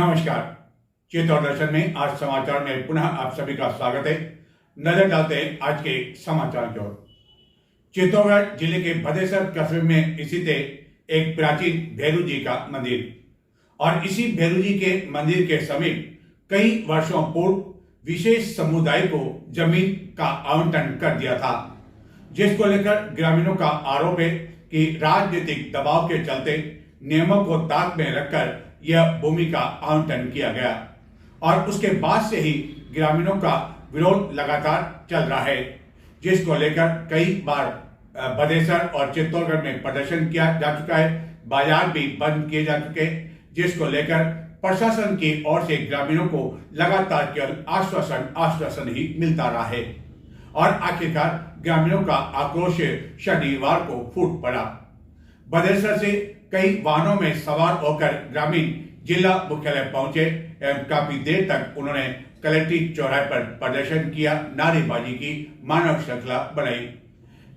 नमस्कार। चित्तौड़ दर्शन में आज समाचार में पुनः आप सभी का स्वागत है। नजर डालते हैं आज के समाचार की ओर। चित्तौड़गढ़ जिले के भदेसर कस्बे में स्थित एक प्राचीन भैरू जी का मंदिर और इसी भैरू जी के मंदिर के समीप कई वर्षों पूर्व विशेष समुदाय को जमीन का आवंटन कर दिया था, जिसको लेकर ग्रामीणों का आरोप है कि राजनीतिक दबाव के चलते नियमों को ताक में रखकर यह भूमि का आवंटन किया गया और उसके बाद से ही ग्रामीणों का विरोध लगातार चल रहा है, जिसको लेकर कई बार भदेसर और चित्तौड़गढ़ में प्रदर्शन किया जा चुका है। बाजार भी बंद किए जा चुके, जिसको लेकर प्रशासन की ओर से ग्रामीणों को लगातार केवल आश्वासन ही मिलता रहा है और आखिरकार ग्रामीणों का आक्रोश शनिवार को फूट पड़ा। भदेसर से कई वाहनों में सवार होकर ग्रामीण जिला मुख्यालय पहुंचे एवं काफी देर तक उन्होंने कलेक्ट्रेट चौराहे पर प्रदर्शन किया, नारेबाजी की, मानव श्रृंखला बनाई।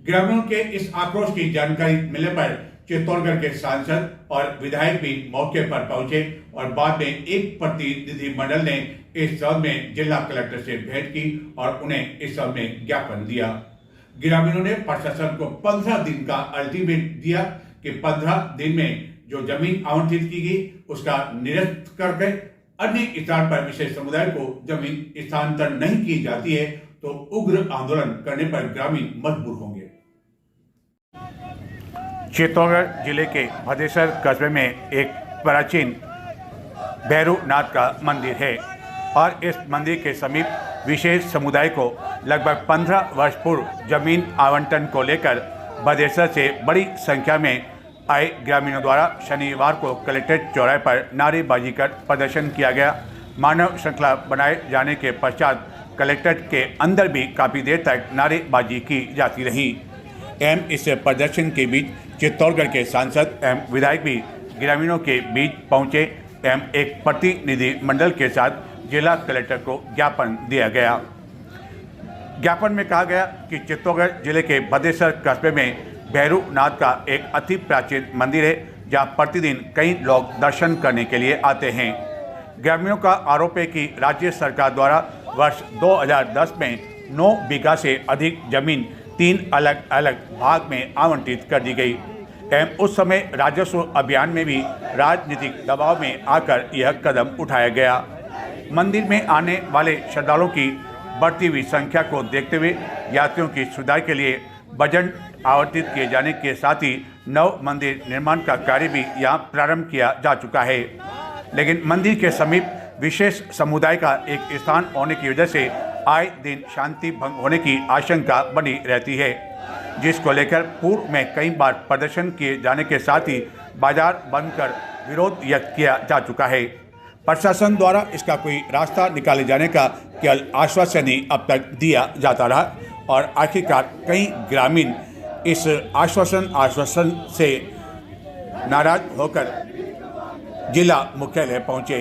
ग्रामीणों के इस आक्रोश की जानकारी मिलने पर चित्तौड़गढ़ के सांसद और विधायक भी मौके पर पहुंचे और बाद में एक प्रतिनिधिमंडल ने इस संबंध में जिला कलेक्टर से भेंट की और उन्हें इस संबंध में ज्ञापन दिया। ग्रामीणों ने प्रशासन को 15 दिन का अल्टीमेट दिया कि 15 दिन में जो जमीन आवंटित की गई उसका निरस्त करके अन्य स्थान पर विशेष समुदाय को जमीन स्थानांतरण नहीं की जाती है तो उग्र आंदोलन करने पर ग्रामीण मजबूर होंगे। चित्तौड़गढ़ जिले के भदेसर कस्बे में एक प्राचीन भैरूनाथ का मंदिर है और इस मंदिर के समीप विशेष समुदाय को लगभग 15 वर्ष पूर्व जमीन आवंटन को लेकर भदेसर से बड़ी संख्या में आए ग्रामीणों द्वारा शनिवार को कलेक्ट्रेट चौराहे पर नारेबाजी कर प्रदर्शन किया गया। मानव श्रृंखला बनाए जाने के पश्चात कलेक्ट्रेट के अंदर भी काफ़ी देर तक नारेबाजी की जाती रही एवं इस प्रदर्शन के बीच चित्तौड़गढ़ के सांसद एवं विधायक भी ग्रामीणों के बीच पहुंचे एवं एक प्रतिनिधि मंडल के साथ जिला कलेक्टर को ज्ञापन दिया गया। ज्ञापन में कहा गया कि चित्तौड़गढ़ जिले के भदेसर कस्बे में भैरूनाथ का एक अति प्राचीन मंदिर है, जहां प्रतिदिन कई लोग दर्शन करने के लिए आते हैं। ग्रामीणों का आरोप है कि राज्य सरकार द्वारा वर्ष 2010 में 9 बीघा से अधिक जमीन 3 अलग अलग भाग में आवंटित कर दी गई एवं उस समय राजस्व अभियान में भी राजनीतिक दबाव में आकर यह कदम उठाया गया। मंदिर में आने वाले श्रद्धालुओं की बढ़ती हुई संख्या को देखते हुए यात्रियों की सुविधा के लिए बजट आवंटित किए जाने के साथ ही नव मंदिर निर्माण का कार्य भी यहां प्रारंभ किया जा चुका है, लेकिन मंदिर के समीप विशेष समुदाय का एक स्थान होने की वजह से आए दिन शांति भंग होने की आशंका बनी रहती है, जिसको लेकर पूर्व में कई बार प्रदर्शन किए जाने के साथ ही बाजार बंद कर विरोध व्यक्त किया जा चुका है। प्रशासन द्वारा इसका कोई रास्ता निकाले जाने का केवल आश्वासन ही अब तक दिया जाता रहा और आखिरकार कई ग्रामीण इस आश्वासन से नाराज होकर जिला मुख्यालय पहुंचे।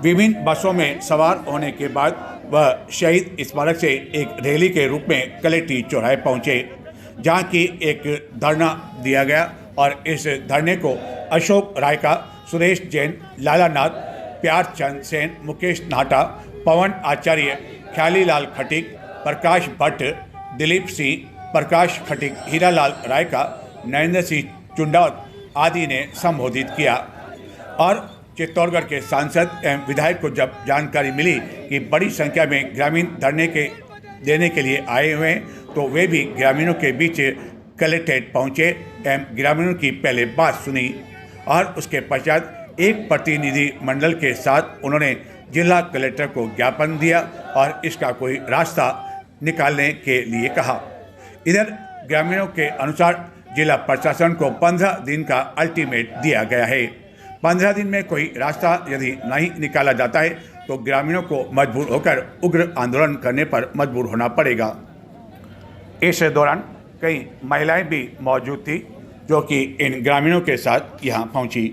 विभिन्न बसों में सवार होने के बाद वह शहीद स्मारक से एक रैली के रूप में कलेक्ट्रेट चौराहे पहुंचे, जहां की एक धरना दिया गया और इस धरने को अशोक रायका, सुरेश जैन, लाला नाथ, प्यारचंद सेन, मुकेश नाटा, पवन आचार्य, ख्यालीलाल खटीक, प्रकाश भट्ट, दिलीप सिंह, प्रकाश खटीक, हीरालाल रायका, नरेंद्र सिंह चुंडावत आदि ने संबोधित किया। और चित्तौड़गढ़ के सांसद एवं विधायक को जब जानकारी मिली कि बड़ी संख्या में ग्रामीण धरने के देने के लिए आए हुए हैं तो वे भी ग्रामीणों के बीच कलेक्ट्रेट पहुंचे एवं ग्रामीणों की पहले बात सुनी और उसके पश्चात एक प्रतिनिधि मंडल के साथ उन्होंने जिला कलेक्टर को ज्ञापन दिया और इसका कोई रास्ता निकालने के लिए कहा। इधर ग्रामीणों के अनुसार जिला प्रशासन को 15 दिन का अल्टीमेट दिया गया है। 15 दिन में कोई रास्ता यदि नहीं निकाला जाता है तो ग्रामीणों को मजबूर होकर उग्र आंदोलन करने पर मजबूर होना पड़ेगा। इस दौरान कई महिलाएं भी मौजूद थी जो कि इन ग्रामीणों के साथ यहाँ पहुंची।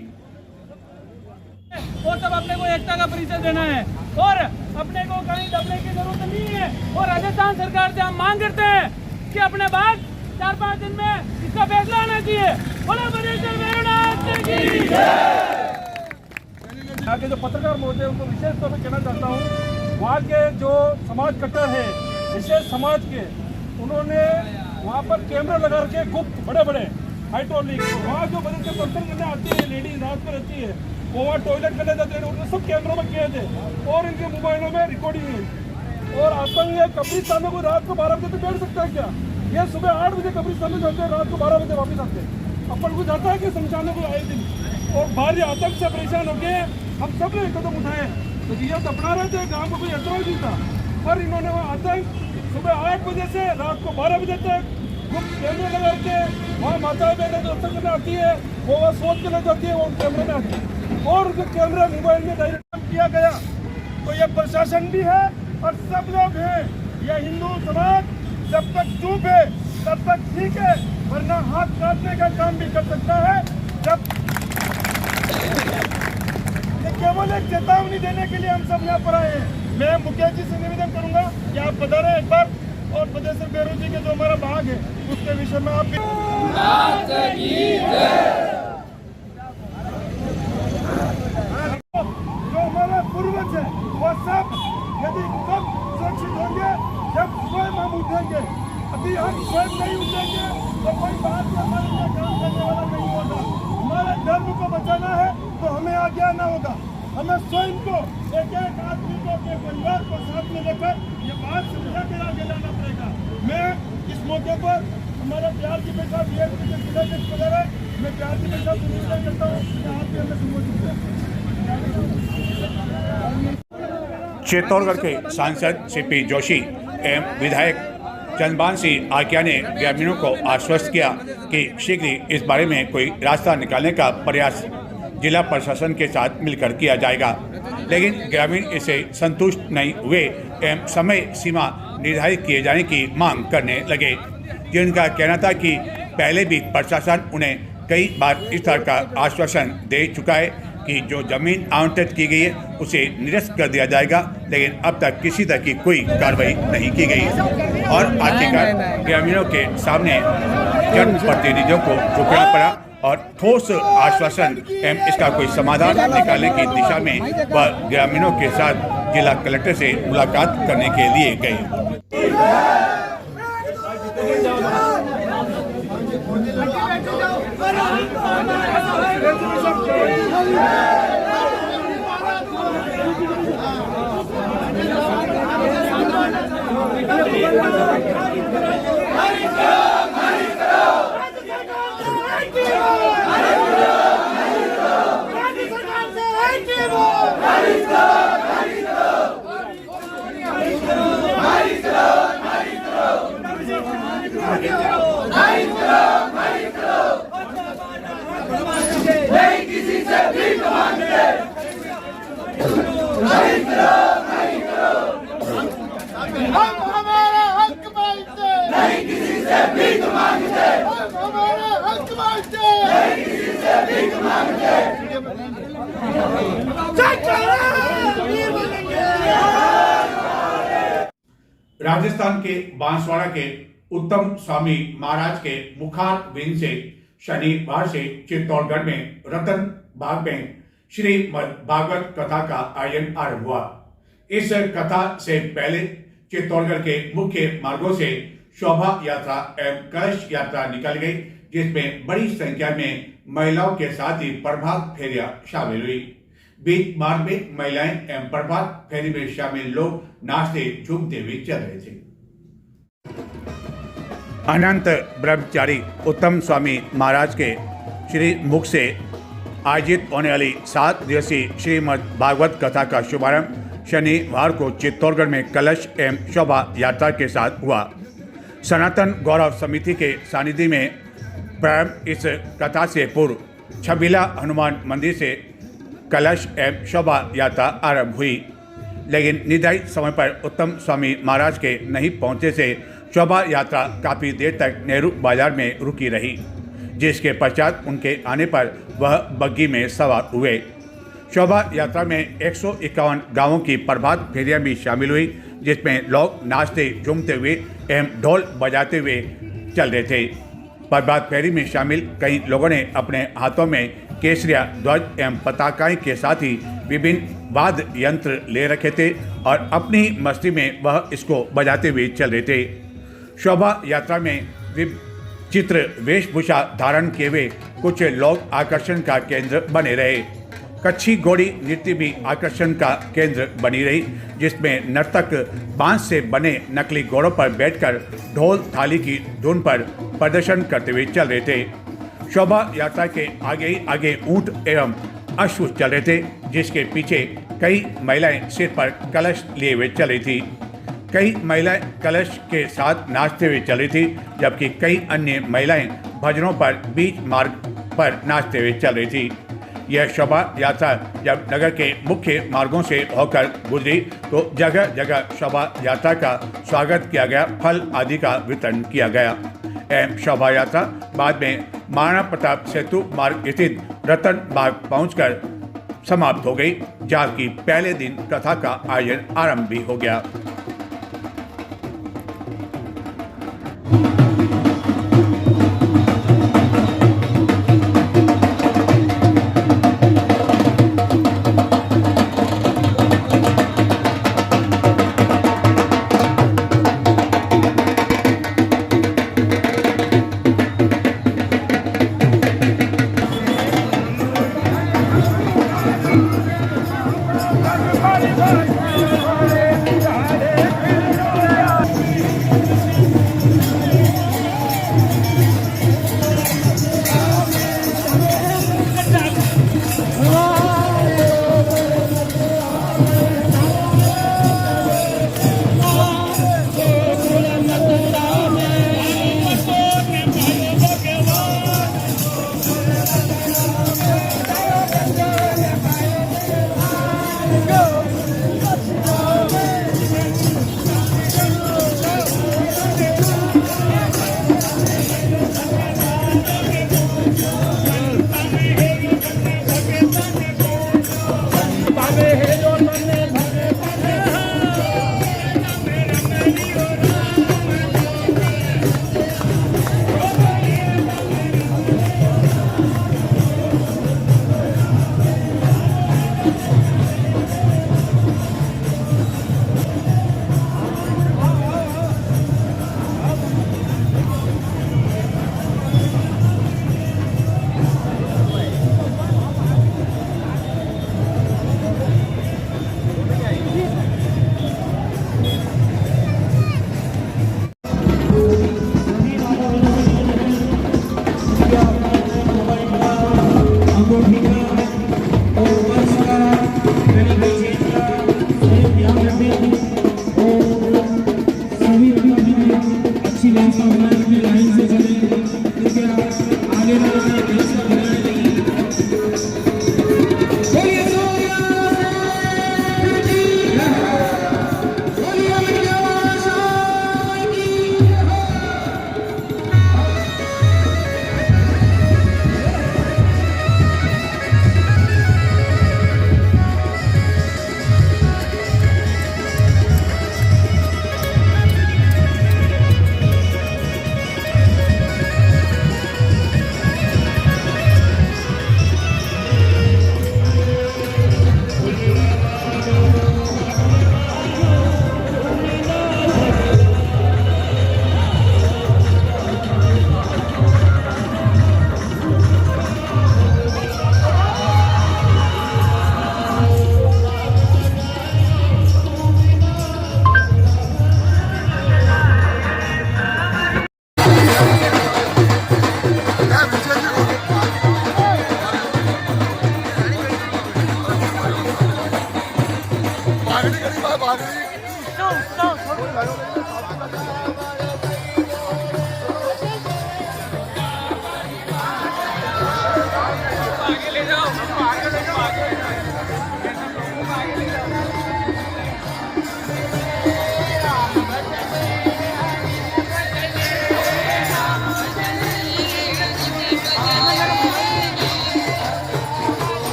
वो सब अपने को एकता का परिचय देना है और अपने को कहीं दबने की जरूरत नहीं है और राजस्थान सरकार से हम मांग करते हैं कि अपने बाद 4-5 दिन में इसका फैसला आना चाहिए। बोलो भदेसर भैरूनाथ की जय। यहाँ के जो पत्रकार महोदय उनको विशेष तौर पर कहना चाहता हूँ, वहाँ के जो समाज कट्टर है विशेष समाज के, उन्होंने वहाँ पर कैमरा लगा रखे गुप्त बड़े बड़े हाइड्रोलिक, वहाँ जो बड़े से दर्शन करने आती है लेडीज रात को रहती है, वो वहाँ टॉयलेट करने जाते हैं, उन्होंने सब कैमरों में किए थे और इनके मोबाइलों में रिकॉर्डिंग हुई। और आतंक है कब्रिस्तान में कोई रात को 12 बजे तो बैठ सकता है क्या? ये सुबह 8 बजे कब्रिस्तान में जाते हैं, रात को 12 बजे वापस आते हैं। अपन को जाता है कि शमशानों को आए दिन, और बाहर आतंक से परेशान होके हम सब ने कदम उठाए, तो ये तो अपना रहे थे, गाँव को कोई एतराज नहीं था, पर इन्होंने वहाँ आतंक सुबह 8 बजे से रात को 12 बजे तक गुप्त कैमरे लगा के वहाँ माताएं बहनें दर्शन करने आती है, वो वहाँ सोच करने जाती है, वो कैमरे में आती है और उनके कैमरा मोबाइल में डायरेक्ट किया गया। तो ये प्रशासन भी है और सब लोग हैं। ये हिंदू समाज जब तक चुप है तब तक ठीक है, वरना हाथ काटने का काम भी कर सकता है। जब ये केवल एक चेतावनी देने के लिए हम सब यहाँ पर आए हैं। मैं मुखिया जी से निवेदन करूंगा कि आप बता रहे एक बार, और बदेश्वर बेरू जी के जो हमारा भाग है उसके विषय में आप भी जो हमारा पूर्वज है वो सब यदि कब सुरक्षित होंगे जब स्वयं हम उठेंगे। अभी हम स्वयं नहीं उठेंगे तो कोई बात हमारे लिए काम करने वाला नहीं होगा। हमारे धर्म को बचाना है तो हमें आगे आना होगा। हमें स्वयं को एक एक आदमी को अपने परिवार को साथ में लेकर ये बात समझा कर आगे लाना पड़ेगा। मैं इस मौके पर हमारे प्यार की बेटा मैं प्यार की बेटा से निवेदन करता हूँ कि आप भी हमें संबोधित करें। चित्तौड़गढ़ के सांसद सीपी जोशी एवं विधायक चंद्रभान सिंह आकिया ने ग्रामीणों को आश्वस्त किया कि शीघ्र ही इस बारे में कोई रास्ता निकालने का प्रयास जिला प्रशासन के साथ मिलकर किया जाएगा, लेकिन ग्रामीण इससे संतुष्ट नहीं हुए एवं समय सीमा निर्धारित किए जाने की मांग करने लगे, जिनका कहना था कि पहले भी प्रशासन उन्हें कई बार इस तरह का आश्वासन दे चुका है कि जो जमीन आवंटित की गई है उसे निरस्त कर दिया जाएगा, लेकिन अब तक किसी तरह की कोई कार्रवाई नहीं की गई और आखिरकार ग्रामीणों के सामने जनप्रतिनिधियों को झुकना पड़ा और ठोस आश्वासन एवं इसका कोई समाधान निकालने की दिशा में वह ग्रामीणों के साथ जिला कलेक्टर से मुलाकात करने के लिए गए। राजस्थान के बांसवाड़ा के उत्तम स्वामी महाराज के मुखार विंद से शनिवार से चित्तौड़गढ़ में रतन बाग में श्रीमद् भागवत कथा का आयोजन आरंभ हुआ। इस कथा से पहले चित्तौड़गढ़ के मुख्य मार्गों से शोभा यात्रा एवं कलश यात्रा निकल गई, जिसमें बड़ी संख्या में महिलाओं के साथ ही प्रभात फेरियां शामिल हुई। बीच मार्ग में महिलाएं एवं प्रभात फेरी में शामिल लोग नाचते झूमते हुए चल रहे थे। अनंत ब्रह्मचारी उत्तम स्वामी महाराज के श्री मुख से आयोजित होने वाली 7 दिवसीय श्रीमद् भागवत कथा का शुभारंभ शनिवार को चित्तौड़गढ़ में कलश एवं शोभा यात्रा के साथ हुआ। सनातन गौरव समिति के सानिध्य में प्रारंभ इस कथा से पूर्व छबीला हनुमान मंदिर से कलश एवं शोभा यात्रा आरंभ हुई, लेकिन निर्धारित समय पर उत्तम स्वामी महाराज के नहीं पहुंचने से शोभा यात्रा काफ़ी देर तक नेहरू बाजार में रुकी रही, जिसके पश्चात उनके आने पर वह बग्गी में सवार हुए। शोभा यात्रा में 151 गांवों की प्रभात फेरियां भी शामिल हुई, जिसमें लोग नाचते झूमते हुए एवं ढोल बजाते हुए चल रहे थे। प्रभात फेरी में शामिल कई लोगों ने अपने हाथों में केसरिया ध्वज एवं पताकाएं के साथ ही विभिन्न वाद्य यंत्र ले रखे थे और अपनी मस्ती में वह इसको बजाते हुए चल रहे थे। शोभा यात्रा में विचित्र वेशभूषा धारण किए हुए कुछ लोग आकर्षण का केंद्र बने रहे। कच्छी घोड़ी नृत्य भी आकर्षण का केंद्र बनी रही, जिसमें नर्तक बांस से बने नकली घोड़ों पर बैठकर ढोल थाली की धुन पर प्रदर्शन करते हुए चल रहे थे। शोभा यात्रा के आगे ही आगे ऊंट एवं अश्व चल रहे थे, जिसके पीछे कई महिलाएं सिर पर कलश लिए हुए चल रही थी। कई महिलाएं कलश के साथ नाचते हुए चल रही थी, जबकि कई अन्य महिलाएं भजनों पर बीच मार्ग पर नाचते हुए चल रही थी। यह शोभा यात्रा जब नगर के मुख्य मार्गों से होकर गुजरी तो जगह जगह शोभा यात्रा का स्वागत किया गया, फल आदि का वितरण किया गया एवं शोभा यात्रा बाद में महाराणा प्रताप सेतु मार्ग स्थित रतन बाग पहुंचकर समाप्त हो गई, जहाँ की पहले दिन कथा का आयोजन आरंभ भी हो गया।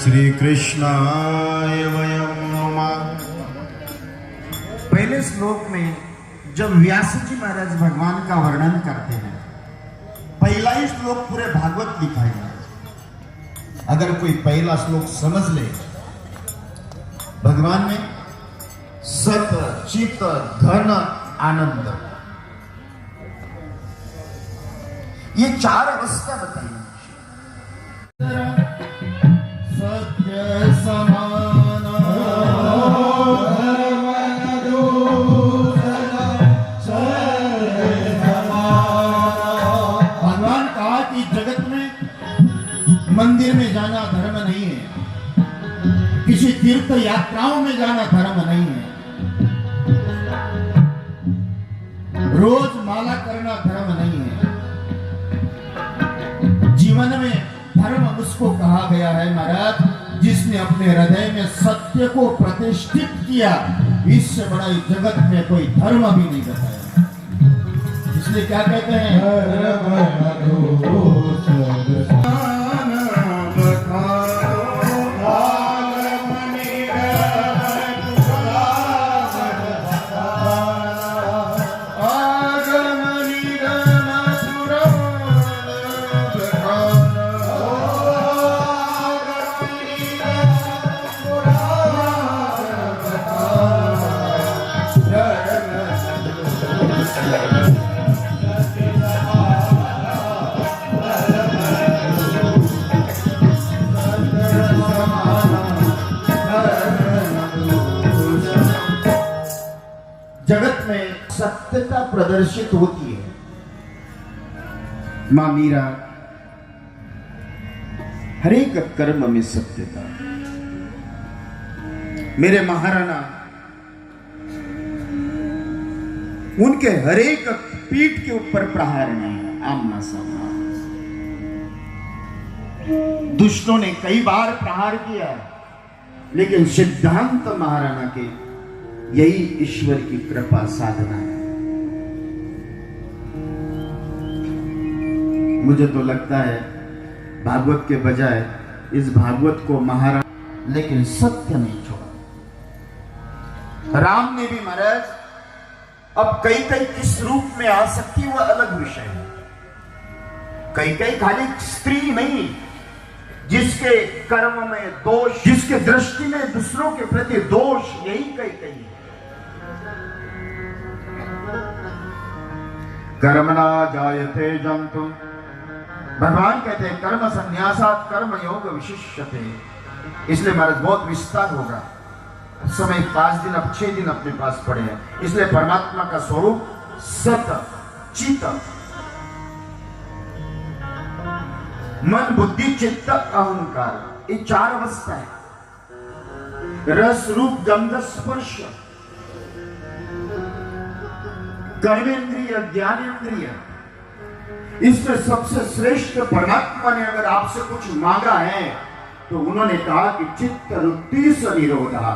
श्री कृष्णाय वयं नमः। पहले श्लोक में जब व्यास जी महाराज भगवान का वर्णन करते हैं, पहला ही श्लोक पूरे भागवत लिखा है। अगर कोई पहला श्लोक समझ ले, भगवान में सत चित धन आनंद, ये 4 अवस्था बताई। सत्य समान भगवान कहा कि जगत में मंदिर में जाना धर्म नहीं है, किसी तीर्थ यात्राओं में जाना धर्म नहीं है, रोज माला करना धर्म नहीं है। जीवन में धर्म उसको कहा गया है महाराज जिसने अपने हृदय में सत्य को प्रतिष्ठित किया। इससे बड़ा इस जगत में कोई धर्म भी नहीं बताया। इसलिए क्या कहते हैं, जगत में सत्यता प्रदर्शित होती है। मां मीरा, हरेक कर्म में सत्यता। मेरे महाराणा, उनके हरेक पीठ के ऊपर प्रहार नहीं, आमना सामना। दुष्टों ने कई बार प्रहार किया, लेकिन सिद्धांत महाराणा के यही ईश्वर की कृपा साधना है। मुझे तो लगता है भागवत के बजाय इस भागवत को महाराज, लेकिन सत्य नहीं छोड़ा। राम ने भी महाराज, अब कई कई किस रूप में आ सकती है वह अलग विषय है। कई कई खाली स्त्री नहीं, जिसके कर्म में दोष, जिसके दृष्टि में दूसरों के प्रति दोष, यही कई कई है। कर्मणा जायते जंतु, भगवान कहते हैं कर्म संन्यासात् कर्म योग विशिष्यते। इसलिए महाराज बहुत विस्तार होगा, समय 5 दिन, अब 6 दिन अपने पास पड़े हैं। इसलिए परमात्मा का स्वरूप सत चित, मन बुद्धि चित्त अहंकार, ये 4 अवस्था है। रस रूप गंध स्पर्श, कर्मेंद्रिय ज्ञानेंद्रिय, इसमें सबसे श्रेष्ठ परमात्मा ने अगर आपसे कुछ मांगा है तो उन्होंने कहा कि चित्त वृत्ति से निरोधा।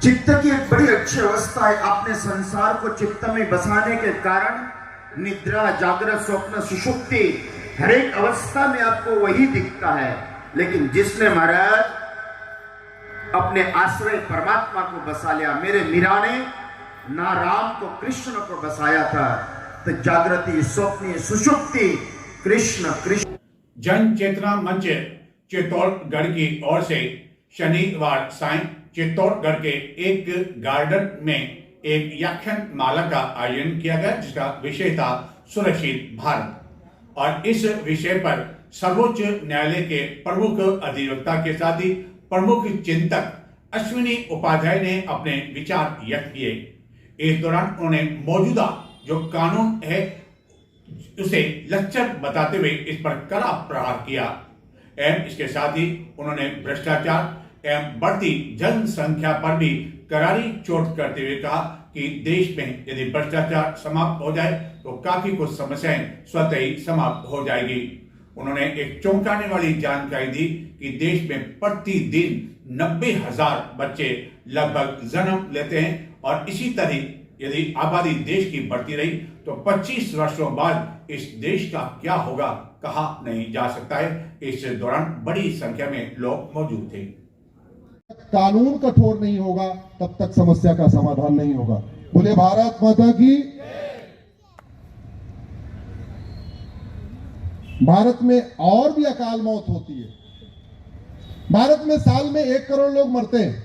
चित्त की एक बड़ी अच्छी अवस्था है। आपने संसार को चित्त में बसाने के कारण निद्रा, जागृत, स्वप्न, सुषुप्ति, हर एक अवस्था में आपको वही दिखता है। लेकिन जिसने महाराज अपने आश्रय परमात्मा को बसा लिया, मेरे मीरा ने ना राम को कृष्ण को बसाया था, तो जागृति, स्वप्न, सुषुप्ति, कृष्ण कृष्ण। जन चेतना मंच चित्तौड़गढ़ की ओर से शनिवार सायं चित्तौड़गढ़ के एक गार्डन में एक व्याख्यान माला का आयोजन किया गया, जिसका विषय था सुरक्षित भारत। और इस विषय पर सर्वोच्च न्यायालय के प्रमुख अधिवक्ता के साथ ही प्रमुख चिंतक अश्विनी उपाध्याय ने अपने विचार व्यक्त किए। इस दौरान उन्होंने मौजूदा जो कानून है उसे लचर बताते हुए इस पर कड़ा प्रहार किया एवं इसके साथ ही उन्होंने भ्रष्टाचार एवं बढ़ती जनसंख्या पर भी करारी चोट करते हुए कहा कि देश में यदि भ्रष्टाचार समाप्त हो जाए तो काफी कुछ समस्याएं स्वतः ही समाप्त हो जाएगी। उन्होंने एक चौंकाने वाली जानकारी दी कि देश में प्रतिदिन 90,000 बच्चे लगभग जन्म लेते हैं और इसी तरह यदि आबादी देश की बढ़ती रही तो 25 वर्षों बाद इस देश का क्या होगा कहा नहीं जा सकता है। इस दौरान बड़ी संख्या में लोग मौजूद थे। कानून कठोर नहीं होगा तब तक समस्या का समाधान नहीं होगा। बोले भारत माता की। भारत में और भी अकाल मौत होती है। भारत में साल में 1 करोड़ लोग मरते हैं।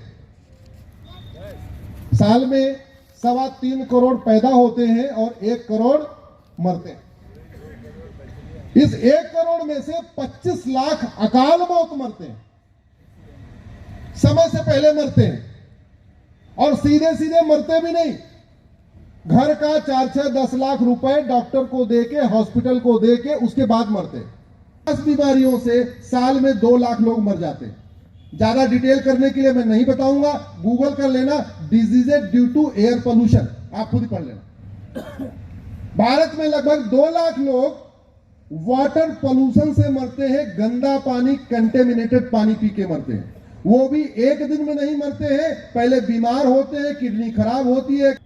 साल में 3.25 करोड़ पैदा होते हैं और 1 करोड़ मरते हैं। इस 1 करोड़ में से 25 लाख अकाल मौत मरते हैं, समय से पहले मरते हैं, और सीधे सीधे मरते भी नहीं। घर का 4-10 लाख रुपए डॉक्टर को देके, हॉस्पिटल को देके उसके बाद मरते हैं। 10 बीमारियों से साल में 2 लाख लोग मर जाते हैं। ज्यादा डिटेल करने के लिए मैं नहीं बताऊंगा, गूगल कर लेना, diseases due to air pollution, आप खुद ही पढ़ लेना। भारत में लगभग 2 लाख लोग वाटर पोल्यूशन से मरते हैं। गंदा पानी, कंटेमिनेटेड पानी पी के मरते हैं। वो भी एक दिन में नहीं मरते हैं, पहले बीमार होते हैं, किडनी खराब होती है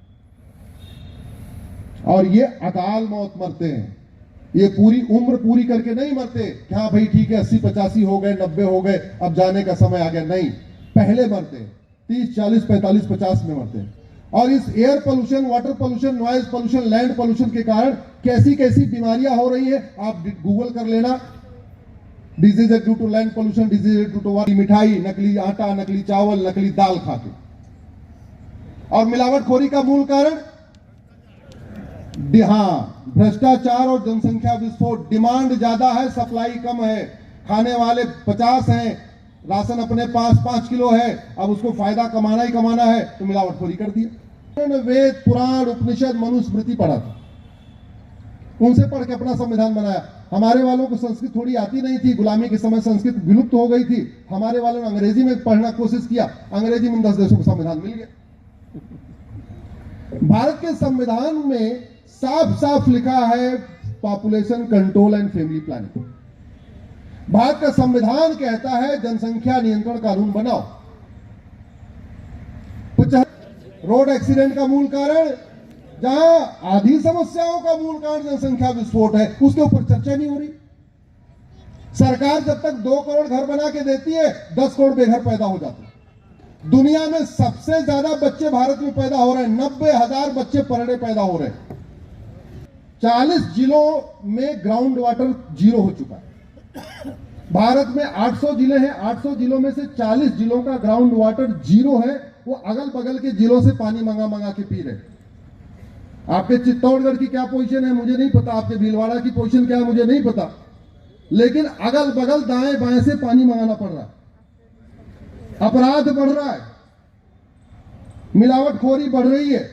और ये अकाल मौत मरते हैं। ये पूरी उम्र पूरी करके नहीं मरते कि हाँ भाई ठीक है 80-85 हो गए, 90 हो गए, अब जाने का समय आ गया। नहीं, पहले मरते हैं, 30, 40, 45, 50 में मरते हैं। और इस air pollution, water pollution, noise pollution, land pollution के कारण कैसी कैसी बीमारियां हो रही है आप गूगल कर लेना। Disease due to land pollution, disease due to water, मिठाई, नकली आटा, नकली चावल, नकली दाल खाके। और मिलावटखोरी का मूल कारण भ्रष्टाचार और जनसंख्या विस्फोट। डिमांड ज्यादा है, सप्लाई कम है। खाने वाले 50 हैं, राशन अपने पास 5 किलो है, अब उसको फायदा कमाना ही कमाना है तो मिलावटखोरी कर दिया। वेद, पुराण, उपनिषद, मनुस्मृति पढ़ा था, उनसे पढ़ के अपना संविधान बनाया। हमारे वालों को संस्कृत थोड़ी आती नहीं थी, गुलामी के समय संस्कृत विलुप्त हो गई थी। हमारे वालों ने अंग्रेजी में पढ़ना कोशिश किया, अंग्रेजी में 10 देशों को संविधान मिल गया। भारत के संविधान में साफ साफ लिखा है population control and family planning. Bharat का संविधान कहता है जनसंख्या नियंत्रण कानून बनाओ। रोड एक्सीडेंट का मूल कारण, जहां आधी समस्याओं का मूल कारण जनसंख्या विस्फोट है, उसके ऊपर चर्चा नहीं हो रही। सरकार जब तक 2 करोड़ घर बना के देती है, 10 करोड़ बेघर पैदा हो जाते हैं। दुनिया में सबसे ज्यादा बच्चे भारत में पैदा हो रहे हैं, 90,000 बच्चे पर डे पैदा हो रहे हैं। 40 जिलों में ग्राउंड वाटर जीरो हो चुका है। भारत में 800 जिले हैं, 800 जिलों में से 40 जिलों का ग्राउंड वाटर जीरो है। वो अगल बगल के जिलों से पानी मंगा के पी रहे। आपके चित्तौड़गढ़ की क्या पोजीशन है मुझे नहीं पता, आपके भीलवाड़ा की पोजीशन क्या है मुझे नहीं पता, लेकिन अगल बगल दाएं बाएं से पानी मंगाना पड़ रहा है। अपराध बढ़ रहा है, मिलावटखोरी बढ़ रही है,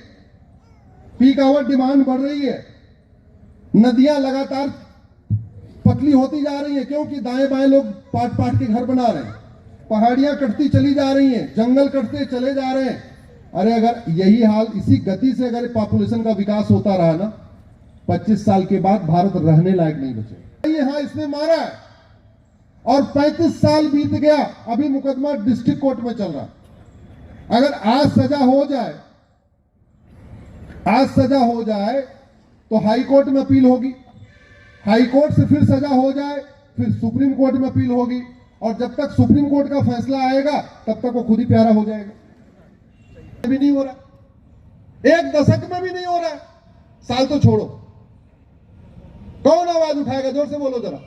पीक आवर डिमांड बढ़ रही है, नदियां लगातार पतली होती जा रही हैं क्योंकि दाएं बाएं लोग पाट के घर बना रहे हैं, पहाड़ियां कटती चली जा रही हैं, जंगल कटते चले जा रहे हैं। अरे अगर यही हाल, इसी गति से अगर पॉपुलेशन का विकास होता रहा ना, 25 साल के बाद भारत रहने लायक नहीं बचेगा। यहां इसने मारा है और 35 साल बीत गया, अभी मुकदमा डिस्ट्रिक्ट कोर्ट में चल रहा है। अगर आज सजा हो जाए तो हाई कोर्ट में अपील होगी, हाई कोर्ट से फिर सजा हो जाए, फिर सुप्रीम कोर्ट में अपील होगी, और जब तक सुप्रीम कोर्ट का फैसला आएगा तब तक वो खुद ही प्यारा हो जाएगा। भी नहीं हो रहा, 1 दशक में भी नहीं हो रहा, साल तो छोड़ो। कौन आवाज उठाएगा? जोर से बोलो जरा,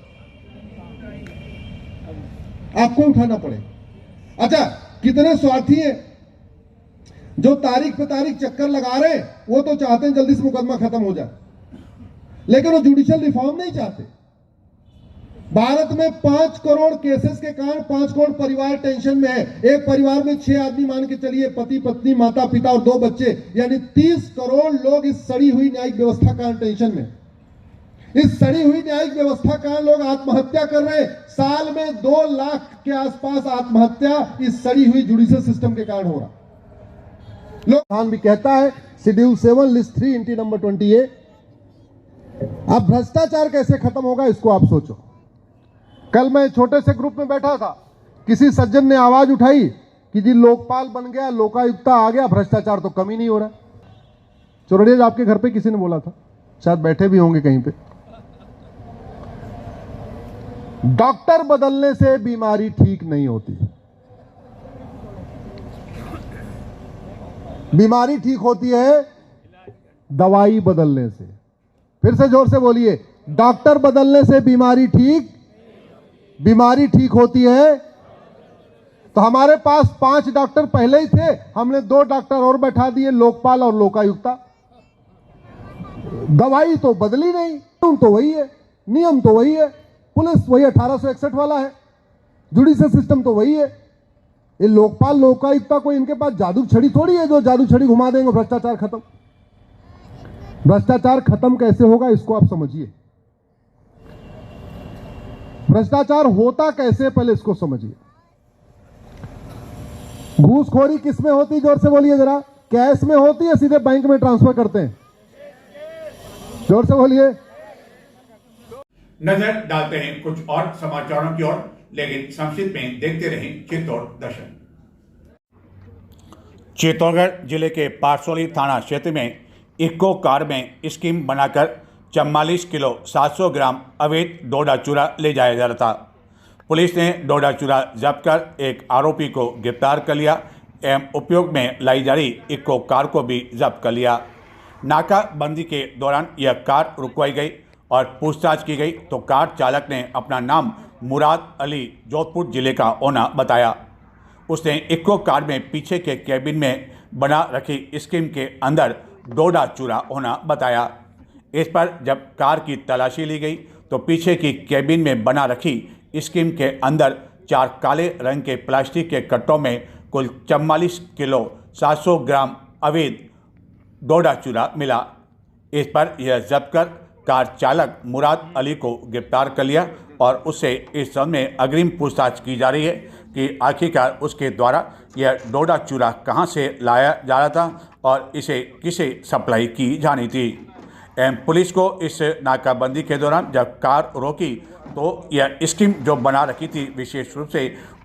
आपको उठाना पड़ेगा। अच्छा, कितने स्वार्थी हैं जो तारीख पे तारीख चक्कर लगा रहे हैं, वो तो चाहते हैं जल्दी से मुकदमा खत्म हो जाए, लेकिन वो जुडिशियल रिफॉर्म नहीं चाहते। भारत में 5 करोड़ केसेस के कारण 5 करोड़ परिवार टेंशन में है। एक परिवार में 6 आदमी मान के चलिए, पति पत्नी, माता पिता और 2 बच्चे, यानी 30 करोड़ लोग इस सड़ी हुई न्यायिक व्यवस्था कारण टेंशन में। इस सड़ी हुई न्यायिक व्यवस्था कारण लोग आत्महत्या कर रहे हैं। साल में 2 लाख के आसपास आत्महत्या इस सड़ी हुई जुडिशियल सिस्टम के कारण हो रहा। लोग भी कहता है शेड्यूल 7 लिस्ट 3 इंटी नंबर 28। अब भ्रष्टाचार कैसे खत्म होगा इसको आप सोचो। कल मैं छोटे से ग्रुप में बैठा था, किसी सज्जन ने आवाज उठाई कि जी लोकपाल बन गया, लोकायुक्ता आ गया, भ्रष्टाचार तो कम ही नहीं हो रहा। चौरड़िया जी, आपके घर पे किसी ने बोला था, शायद बैठे भी होंगे कहीं पे, डॉक्टर बदलने से बीमारी ठीक नहीं होती, बीमारी ठीक होती है दवाई बदलने से। फिर से जोर से बोलिए, डॉक्टर बदलने से बीमारी ठीक होती है। तो हमारे पास 5 डॉक्टर पहले ही थे, हमने 2 डॉक्टर और बैठा दिए, लोकपाल और लोकायुक्ता। दवाई तो बदली नहीं, नियम तो वही है, नियम तो वही है, पुलिस वही 1861 वाला है, जुडिशियल सिस्टम तो वही है। ये लोकपाल लोकायुक्ता कोई इनके पास जादू छड़ी थोड़ी है जो जादू छड़ी घुमा देंगे भ्रष्टाचार खत्म। भ्रष्टाचार खत्म कैसे होगा इसको आप समझिए, भ्रष्टाचार होता कैसे पहले इसको समझिए। घूसखोरी किस में होती, जोर से बोलिए जरा, कैश में होती है सीधे बैंक में ट्रांसफर करते हैं, जोर से बोलिए। नजर डालते हैं कुछ और समाचारों की ओर, लेकिन संक्षिप्त में देखते रहें चित्तौड़ दर्शन। चित्तौड़गढ़ जिले के पारसौली थाना क्षेत्र में इक्को कार में स्कीम बनाकर 44 किलो 700 ग्राम अवैध डोडा चूरा ले जाया जा रहा था। पुलिस ने डोडा चूरा जब्त कर एक आरोपी को गिरफ्तार कर लिया एवं उपयोग में लाई जा रही इक्को कार को भी जब्त कर लिया। नाकाबंदी के दौरान यह कार रुकवाई गई और पूछताछ की गई तो कार चालक ने अपना नाम मुराद अली जोधपुर जिले का होना बताया। उसने इक्को कार में पीछे के कैबिन में बना रखी स्कीम के अंदर डोडा चूरा होना बताया। इस पर जब कार की तलाशी ली गई तो पीछे की कैबिन में बना रखी स्कीम के अंदर 4 काले रंग के प्लास्टिक के कट्टों में कुल 44 किलो 700 ग्राम अवैध डोडा चूरा मिला। इस पर यह जब्त कर कार चालक मुराद अली को गिरफ्तार कर लिया और उससे इस संबंध में अग्रिम पूछताछ की जा रही है कि आखिरकार उसके द्वारा यह डोडा चूरा कहां से लाया जा रहा था और इसे किसे सप्लाई की जानी थी। एवं पुलिस को इस नाकाबंदी के दौरान जब कार रोकी तो यह स्कीम जो बना रखी थी विशेष रूप से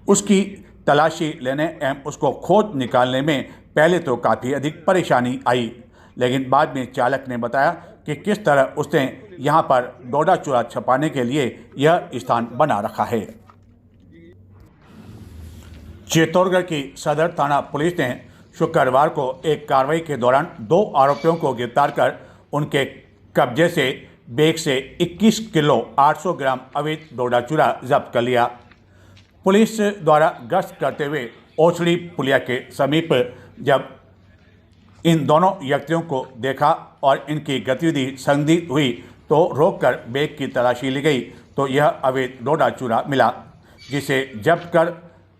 उसकी तलाशी लेने एवं उसको खोज निकालने में पहले तो काफ़ी अधिक परेशानी आई, लेकिन बाद में चालक ने बताया कि किस तरह उसने यहाँ पर डोडा चूरा छपाने के लिए यह स्थान बना रखा है। चित्तौड़गढ़ की सदर थाना पुलिस ने शुक्रवार को एक कार्रवाई के दौरान 2 आरोपियों को गिरफ्तार कर उनके कब्जे से बैग से 21 किलो 800 ग्राम अवैध डोडा चूरा जब्त कर लिया। पुलिस द्वारा गश्त करते हुए ओछड़ी पुलिया के समीप जब इन दोनों व्यक्तियों को देखा और इनकी गतिविधि संदिग्ध हुई तो रोककर बैग की तलाशी ली गई तो यह अवैध डोडा चूरा मिला, जिसे जब्त कर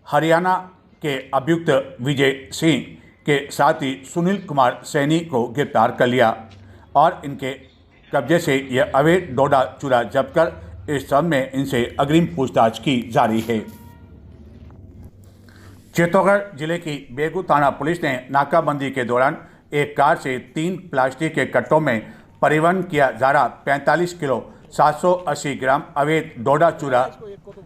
हरियाणा के अभियुक्त विजय सिंह के साथ ही सुनील कुमार सैनी को गिरफ्तार कर लिया और इनके कब्जे से यह अवैध डोडा चूरा जब्त कर इस संबंध में इनसे अग्रिम पूछताछ की जा रही है। चित्तौड़गढ़ जिले की बेगू थाना पुलिस ने नाकाबंदी के दौरान एक कार से 3 प्लास्टिक के कट्टों में परिवहन किया जा रहा 45 किलो 780 ग्राम अवैध डोडा चूरा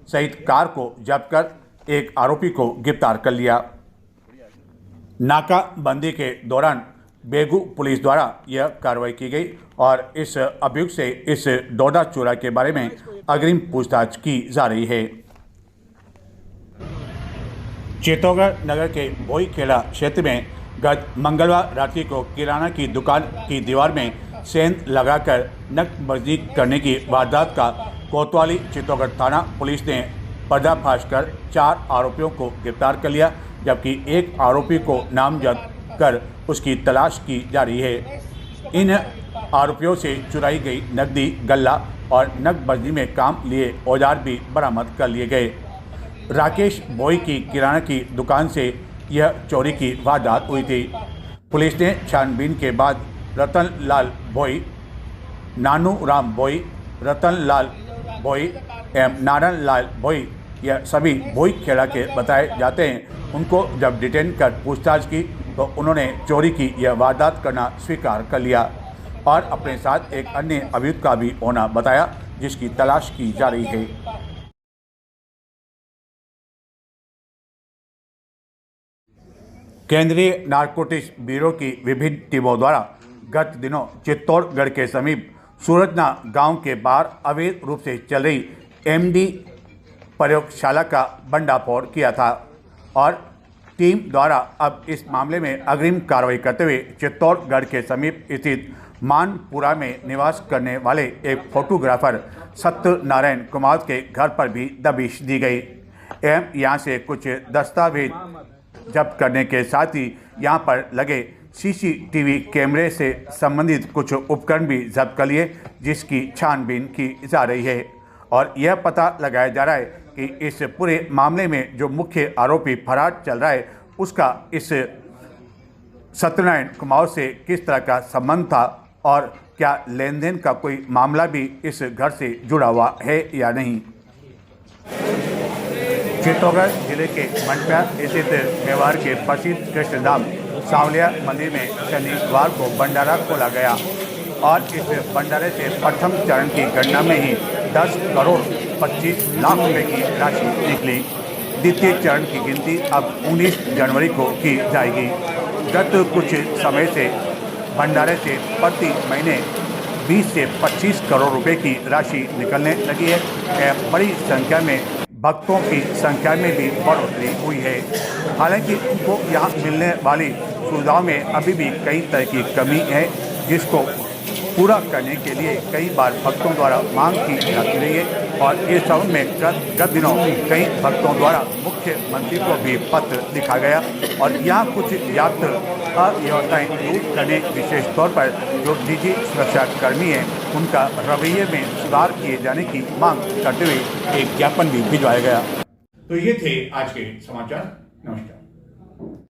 सहित कार को जब्त कर एक आरोपी को गिरफ्तार कर लिया। नाकाबंदी के दौरान बेगू पुलिस द्वारा यह कार्रवाई की गई और इस अभियुक्त से इस डोडा चूरा के बारे में अग्रिम पूछताछ की जा रही है। चित्तौड़गढ़ नगर के बोई खेड़ा क्षेत्र में गत मंगलवार रात्रि को किराना की दुकान की दीवार में सेंध लगाकर नकबंदी करने की वारदात का कोतवाली चित्तौड़गढ़ थाना पुलिस ने पर्दाफाश कर 4 आरोपियों को गिरफ्तार कर लिया, जबकि एक आरोपी को नामजद कर उसकी तलाश की जा रही है। इन आरोपियों से चुराई गई नकदी, गल्ला और नकबंदी में काम लिए औजार भी बरामद कर लिए गए। राकेश बोई की किराना की दुकान से यह चोरी की वारदात हुई थी। पुलिस ने छानबीन के बाद रतन लाल बोई, नानू राम बोई, रतन लाल बोई एवं नारायण लाल बोई, यह सभी बोई खेड़ा के बताए जाते हैं, उनको जब डिटेन कर पूछताछ की तो उन्होंने चोरी की यह वारदात करना स्वीकार कर लिया और अपने साथ एक अन्य अभियुक्त का भी होना बताया, जिसकी तलाश की जा रही है। केंद्रीय नारकोटिक्स ब्यूरो की विभिन्न टीमों द्वारा गत दिनों चित्तौड़गढ़ के समीप सूरजना गांव के बाहर अवैध रूप से चल रही एमडी प्रयोगशाला का भंडाफोड़ किया था और टीम द्वारा अब इस मामले में अग्रिम कार्रवाई करते हुए चित्तौड़गढ़ के समीप स्थित मानपुरा में निवास करने वाले एक फोटोग्राफर सत्यनारायण कुमार के घर पर भी दबिश दी गई एवं यहाँ से कुछ दस्तावेज जब्त करने के साथ ही यहाँ पर लगे सीसीटीवी कैमरे से संबंधित कुछ उपकरण भी जब्त कर लिए, जिसकी छानबीन की जा रही है और यह पता लगाया जा रहा है कि इस पूरे मामले में जो मुख्य आरोपी फरार चल रहा है उसका इस सत्यनारायण कुमार से किस तरह का संबंध था और क्या लेन देन का कोई मामला भी इस घर से जुड़ा हुआ है या नहीं। चित्तौड़गढ़ जिले के मंडपा स्थित मेवाड़ के प्रसिद्ध कृष्णधाम सांवलिया मंदिर में शनिवार को भंडारा खोला गया और इस भंडारे से प्रथम चरण की गणना में ही 10 करोड़ 25 लाख रुपए की राशि निकली। द्वितीय चरण की गिनती अब 19 जनवरी को की जाएगी। गत कुछ समय से भंडारे से प्रति महीने 20 से 25 करोड़ रुपए की राशि निकलने लगी है। बड़ी संख्या में भक्तों की संख्या में भी बढ़ोतरी हुई है। हालांकि उनको यहाँ मिलने वाली सुविधाओं में अभी भी कई तरह की कमी है, जिसको पूरा करने के लिए कई बार भक्तों द्वारा मांग की जाती रही है और इस संबंध में गत दिनों कई भक्तों द्वारा मुख्यमंत्री को भी पत्र लिखा गया और यहाँ कुछ यात्री अव्यवस्थाएं दूर करने विशेष तौर पर जो निजी सुरक्षा कर्मी हैं उनका रवैये में सुधार किए जाने की मांग करते हुए एक ज्ञापन भी भिजवाया गया। तो ये थे आज के समाचार। नमस्कार।